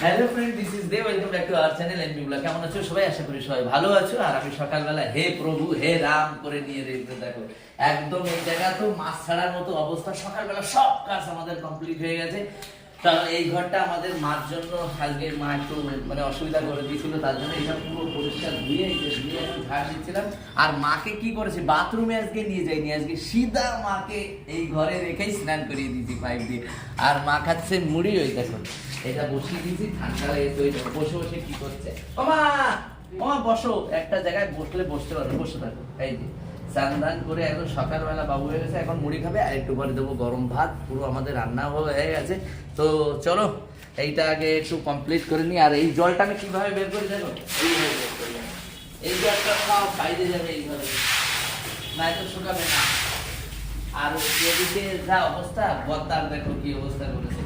Hello friend, this is Dev. Welcome back to our channel NB blog. কেমন আছো সবাই? আশা করি সবাই ভালো আছো। আর আমি সকালবেলা হে প্রভু হে রাম করে নিয়ে রেখে দেখো একদম এই জায়গা তো মাছ ছাড়ার মতো অবস্থা। সকালবেলা সব কাজ আমাদের কমপ্লিট হয়ে গেছে। কারণ এই ঘরটা আমাদের মার জন্য আজকে মা একটু মানে অসুবিধা করে দিয়েছিল, তার জন্য এটা পুরো পরিষ্কার ধুয়ে একটু ঝাড় দিচ্ছিলাম। আর মাকে কি করেছে, বাথরুমে আজকে নিয়ে যাইনি, আজকে সিধা মাকে এই ঘরে রেখেই স্নান করিয়ে দিয়েছি পাইপ দিয়ে। আর মা খাচ্ছে মুড়ি, ওই দেখো এটা বসিয়ে দিয়েছি, ঠান্ডা লেগে তো বসে বসে কি করছে। ওমা ওমা বসো, একটা জায়গায় বসলে বসতে পারো, বসে থাকো। এই যে স্নান দান করে একদম সকালবেলা বাবু হয়ে গেছে, এখন মুড়ি খাবে আর একটু পরে দেবো গরম ভাত। পুরো আমাদের রান্না হয়ে গেছে। তো চলো এইটা আগে একটু কমপ্লিট করে নিই। আর এই জলটা আমি কিভাবে বের করি দেখো, এইভাবে বের করি। এই জলটা খাও বাইরে যাবে এইভাবে, না তো শুকাবে না। আর এদিকে যা অবস্থা, বদ্দার দেখো কি অবস্থা করেছে।